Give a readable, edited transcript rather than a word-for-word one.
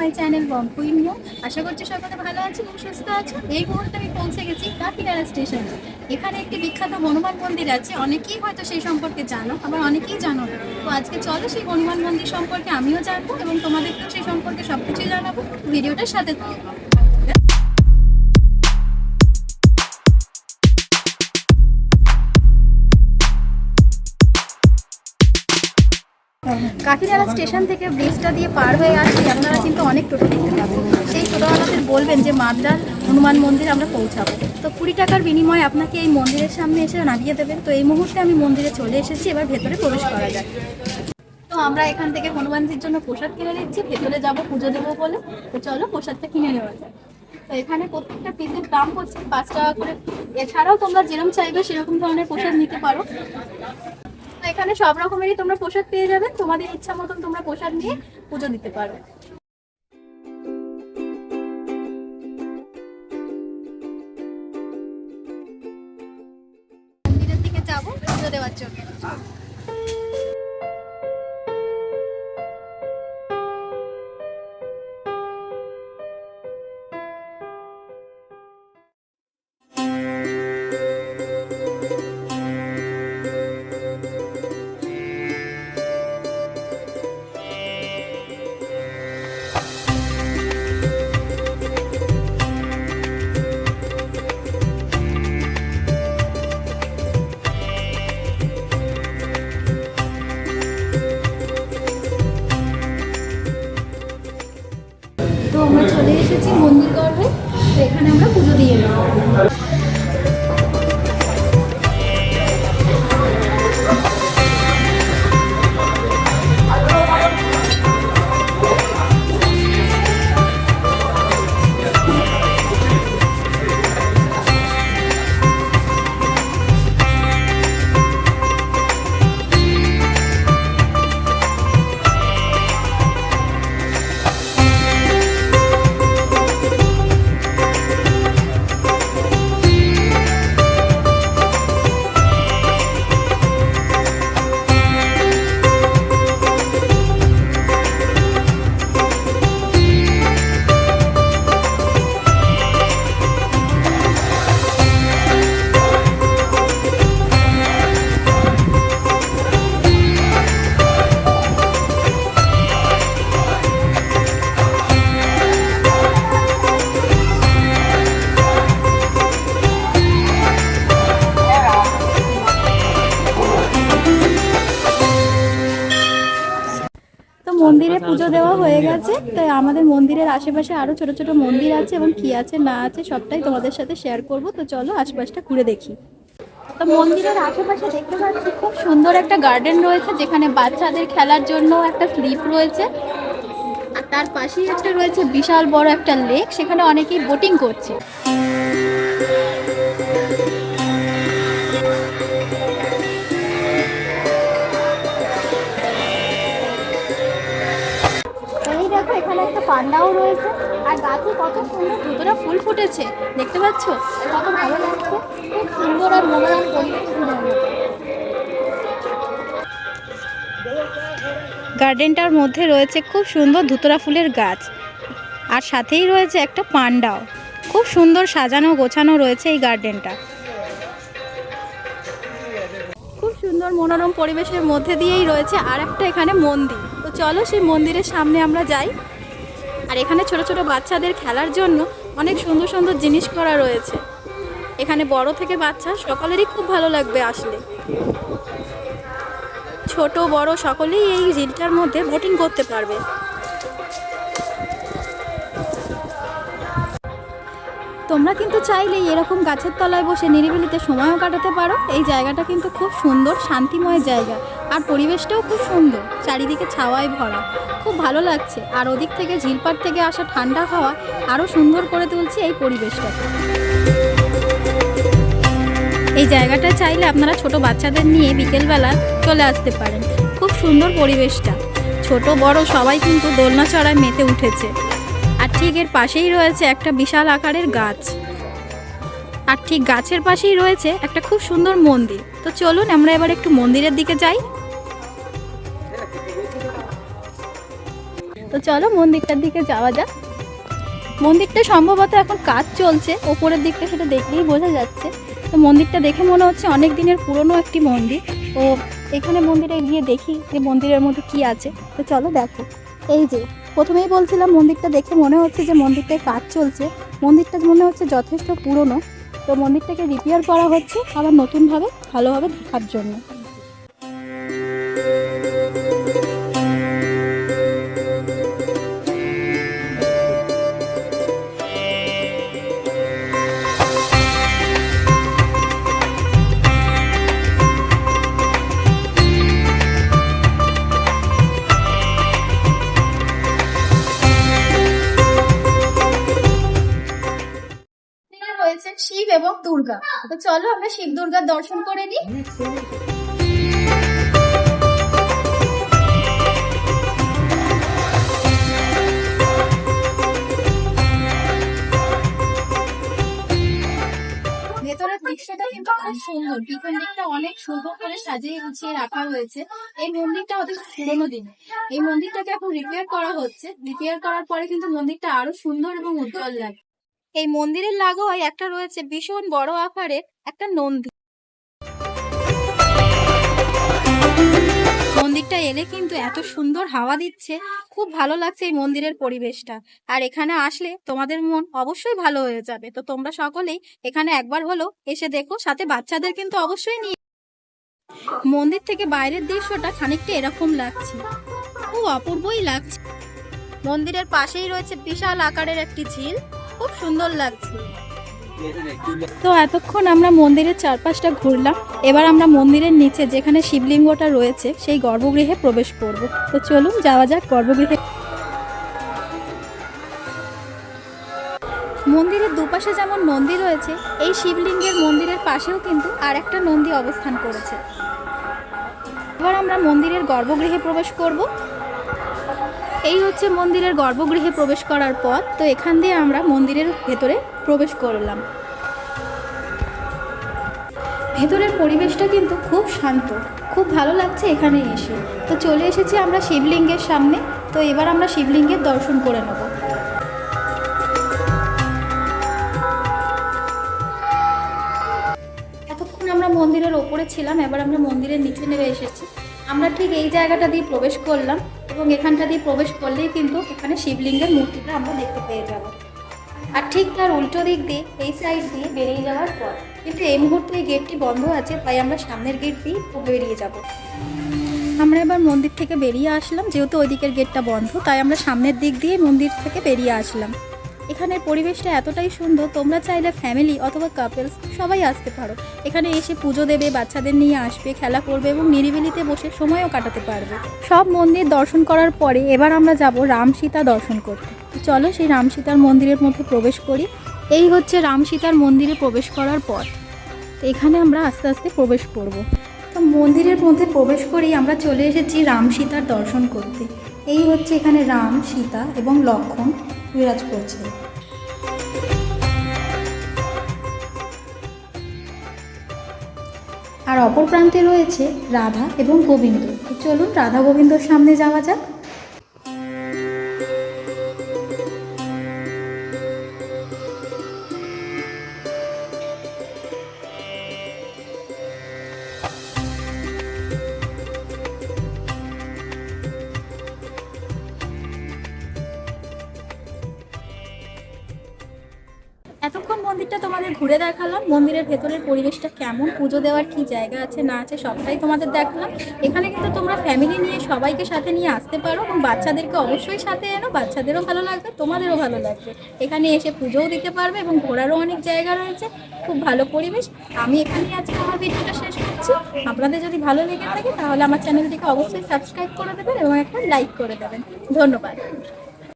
My channel বম্পুইন্য। আশা করছি সকলে ভালো আছো এবং সুস্থ আছো। এই মুহূর্তে আমি পৌঁছে গেছি কাকিনাড়া স্টেশনে। এখানে একটি বিখ্যাত হনুমান মন্দির আছে, অনেকেই হয়তো সেই সম্পর্কে জানো, আবার অনেকেই জানো না। তো আজকে চলো সেই হনুমান মন্দির সম্পর্কে আমিও জানবো এবং তোমাদেরকেও সেই সম্পর্কে সবকিছুই জানাবো। ভিডিওটার সাথে থাকো। কাকিনাড়া স্টেশন থেকে ব্রিজটা দিয়ে পার হয়ে আসলে আপনারা কিন্তু অনেক টোটো দেখতে পাবেন। সেই টোটোওয়ালাদের বলবেন যে মাদ্রাল হনুমান মন্দির আমরা পৌঁছাবো। তো 20 টাকার বিনিময়ে আপনাকে এই মন্দিরের সামনে এসে নামিয়ে দেবেন। তো এই মুহূর্তে আমি মন্দিরে চলে এসেছি, এবার ভেতরে প্রবেশ করা যায়। তো আমরা এখান থেকে হনুমানজির জন্য প্রসাদ কিনে নিচ্ছি, ভেতরে যাবো পুজো দেবো বলে। তো চলো প্রসাদটা কিনে নেওয়া যায়। তো এখানে প্রত্যেকটা পিসের দাম হচ্ছে 5 টাকা করে। এছাড়াও তোমরা যেরকম চাইবে সেরকম ধরনের প্রসাদ নিতে পারো। এখানে সব রকমেরই তোমরা প্রসাদ পেয়ে যাবে, তোমাদের ইচ্ছা মতন তোমরা প্রসাদ নিয়ে পুজো দিতে পারো। মন্দিরের দিকে যাবো পুজো দেওয়ার জন্য। তো আমরা চলে এসেছি মন্দির গর্ভে। তো এখানে আমরা পুজো দিয়ে নেব। মন্দিরে পুজো দেওয়া হয়ে গেছে। তাই আমাদের মন্দিরের আশেপাশে আরো ছোট ছোট মন্দির আছে এবং কি আছে না আছে সবটাই তোমাদের সাথে শেয়ার করব। তো চলো আশপাশটা ঘুরে দেখি। তো মন্দিরের আশেপাশে দেখতে পাচ্ছি খুব সুন্দর একটা গার্ডেন রয়েছে, যেখানে বাচ্চাদের খেলার জন্য একটা স্লিপ রয়েছে। আর তার পাশেই একটা রয়েছে বিশাল বড় একটা লেক, সেখানে অনেকেই বোটিং করছে। এখানে একটা পান্ডাও রয়েছে, আর গাছে কত সুন্দর ধুতরা ফুল ফুটেছে দেখতে পাচ্ছ, কত ভালো লাগছে। খুব সুন্দর আর মনোরম পরিবেশ। গার্ডেনটার মধ্যে রয়েছে খুব সুন্দর ধুতরা ফুলের গাছ, আর সাথেই রয়েছে একটা পান্ডাও। খুব সুন্দর সাজানো গোছানো রয়েছে এই গার্ডেনটা। খুব সুন্দর মনোরম পরিবেশের মধ্যে দিয়েই রয়েছে আর একটা এখানে মন্দির। তো চলো সেই মন্দিরের সামনে আমরা যাই। আর এখানে ছোট ছোট বাচ্চাদের খেলার জন্য অনেক সুন্দর সুন্দর জিনিস করা রয়েছে। এখানে বড় থেকে বাচ্চা সকলেরই খুব ভালো লাগবে আসলে। ছোট বড় সকলেই এই ঝিলটার মধ্যে বোটিং করতে পারবে। তোমরা কিন্তু চাইলে এরকম গাছের তলায় বসে নিরিবিলিতে সময়ও কাটাতে পারো। এই জায়গাটা কিন্তু খুব সুন্দর শান্তিময় জায়গা, আর পরিবেশটাও খুব সুন্দর, চারিদিকে ছাওয়ায় ভরা, খুব ভালো লাগছে। আর ওদিক থেকে ঝিলপাড় থেকে আসা ঠান্ডা হাওয়া আরও সুন্দর করে তুলছে এই পরিবেশটাকে। এই জায়গাটা চাইলে আপনারা ছোট বাচ্চাদের নিয়ে বিকেলবেলা চলে আসতে পারেন। খুব সুন্দর পরিবেশটা, ছোট বড় সবাই কিন্তু দোলনা চড়ায় মেতে উঠেছে। আর ঠিক এর পাশেই রয়েছে একটা বিশাল আকারের গাছ, আর ঠিক গাছের পাশেই রয়েছে একটা খুব সুন্দর মন্দির। তো চলুন আমরা এবার একটু মন্দিরের দিকে যাই। তো তো চলো মন্দিরটার দিকে যাওয়া যাক। মন্দিরটা সম্ভবত এখন কাজ চলছে, ওপরের দিকটা সেটা দেখলেই বোঝা যাচ্ছে। তো মন্দিরটা দেখে মনে হচ্ছে অনেক দিনের পুরনো একটি মন্দির। তো এখানে মন্দিরে গিয়ে দেখি যে মন্দিরের মধ্যে কি আছে। তো চলো দেখো। এই যে প্রথমেই বলছিলাম মন্দিরটা দেখে মনে হচ্ছে যে মন্দিরটায় কাজ চলছে। মন্দিরটা মনে হচ্ছে যথেষ্ট পুরনো। তো মন্দিরটাকে রিপেয়ার করা হচ্ছে আবার নতুনভাবে ভালোভাবে দেখার জন্য। রয়েছে শিব এবং দুর্গা। তো চলো আমরা শিব দুর্গার দর্শন করে নিই। ভেতরের দৃশ্যটা কিন্তু খুব সুন্দর, পিছন দিকটা অনেক সুন্দর করে সাজিয়ে গুছিয়ে রাখা হয়েছে। এই মন্দিরটা অনেক পুরোনো দিন। এই মন্দিরটাকে এখন রিপেয়ার করা হচ্ছে। রিপেয়ার করার পরে কিন্তু মন্দিরটা আরো সুন্দর এবং উজ্জ্বল লাগে। এই মন্দিরের লাগোয় একটা রয়েছে ভীষণ বড় আকারের একটা নন্দী। মন্দিরটা এলে কিন্তু এত সুন্দর হাওয়া দিচ্ছে, খুব ভালো লাগছে এই মন্দিরের পরিবেশটা। আর এখানে আসলে তোমাদের মন অবশ্যই ভালো হয়ে যাবে। তো তোমরা সকলেই এখানে একবার হলো এসে দেখো, সাথে বাচ্চাদের কিন্তু অবশ্যই নিয়ে। মন্দির থেকে বাইরের দৃশ্যটা খানিকটা এরকম লাগছে, খুব অপূর্বই লাগছে। মন্দিরের পাশেই রয়েছে বিশাল আকারের একটি ঝিল, খুব সুন্দর লাগছে। তো এতক্ষণ আমরা মন্দিরের চারপাশটা ঘুরলাম। এবার আমরা মন্দিরের নিচে যেখানে শিবলিঙ্গটা রয়েছে সেই গর্ভগৃহে প্রবেশ করব। তো চলুন যাওয়া যাক গর্ভগৃহে। মন্দিরের দুপাশে যেমন নন্দী রয়েছে, এই শিবলিঙ্গের মন্দিরের পাশেও কিন্তু আর একটা নন্দী অবস্থান করেছে। এবার আমরা মন্দিরের গর্ভগৃহে প্রবেশ করব। এই হচ্ছে মন্দিরের গর্ভগৃহে প্রবেশ করার পথ। তো এখান দিয়ে আমরা মন্দিরের ভেতরে প্রবেশ করলাম। ভেতরের পরিবেশটা কিন্তু খুব শান্ত, খুব ভালো লাগছে এখানে এসে। তো চলে এসেছি আমরা শিবলিঙ্গের সামনে। তো এবার আমরা শিবলিঙ্গের দর্শন করে নেব। এতক্ষণ আমরা মন্দিরের ওপরে ছিলাম, এবার আমরা মন্দিরের নিচে নেমে এসেছি। আমরা ঠিক এই জায়গাটা দিয়ে প্রবেশ করলাম এবং এখানটা দিয়ে প্রবেশ করলেই কিন্তু এখানে শিবলিঙ্গের মূর্তিটা আমরা দেখতে পেয়ে যাব। আর ঠিক তার উল্টো দিক দিয়ে এই সাইড দিয়ে বেরিয়ে যাওয়ার পর কিন্তু এই মুহূর্তে এই গেটটি বন্ধ আছে, তাই আমরা সামনের গেট দিয়ে বেরিয়ে যাব। আমরা এবার মন্দির থেকে বেরিয়ে আসলাম, যেহেতু ওই দিকের গেটটা বন্ধ তাই আমরা সামনের দিক দিয়ে মন্দির থেকে বেরিয়ে আসলাম। এখানের পরিবেশটা এতটাই সুন্দর, তোমরা চাইলে ফ্যামিলি অথবা কাপলস সবাই আসতে পারো। এখানে এসে পুজো দেবে, বাচ্চাদের নিয়ে আসবে, খেলা করবে এবং নিরিবিলিতে বসে সময়ও কাটাতে পারবে। সব মন্দির দর্শন করার পরে এবার আমরা যাব রাম সীতা দর্শন করতে। চলো সেই রাম সীতার মন্দিরের মধ্যে প্রবেশ করি। এই হচ্ছে রাম সীতার মন্দিরে প্রবেশ করার পথ। এখানে আমরা আস্তে আস্তে প্রবেশ করব। তো মন্দিরের মধ্যে প্রবেশ করেই আমরা চলে এসেছি রাম সীতার দর্শন করতে। এই হচ্ছে এখানে রাম, সীতা এবং লক্ষ্মণ বিরাজ করছে। আর অপর প্রান্তে রয়েছে রাধা এবং গোবিন্দ। চলুন রাধা গোবিন্দর সামনে যাওয়া যাক। এতক্ষণ মন্দিরটা তোমাদের ঘুরে দেখালাম। মন্দিরের ভেতরের পরিবেশটা কেমন, পুজো দেওয়ার কি জায়গা আছে না আছে সবটাই তোমাদের দেখালাম। এখানে কিন্তু তোমরা ফ্যামিলি নিয়ে সবাইকে সাথে নিয়ে আসতে পারো এবং বাচ্চাদেরকে অবশ্যই সাথে এনো, বাচ্চাদেরও ভালো লাগবে, তোমাদেরও ভালো লাগবে। এখানে এসে পুজোও দিতে পারবে এবং ঘোরারও অনেক জায়গা রয়েছে, খুব ভালো পরিবেশ। আমি এখানেই আজকে আমার ভিডিওটা শেষ করছি। আপনাদের যদি ভালো লেগে থাকে তাহলে আমার চ্যানেলটিকে অবশ্যই সাবস্ক্রাইব করে দেবেন এবং একটা লাইক করে দেবেন। ধন্যবাদ।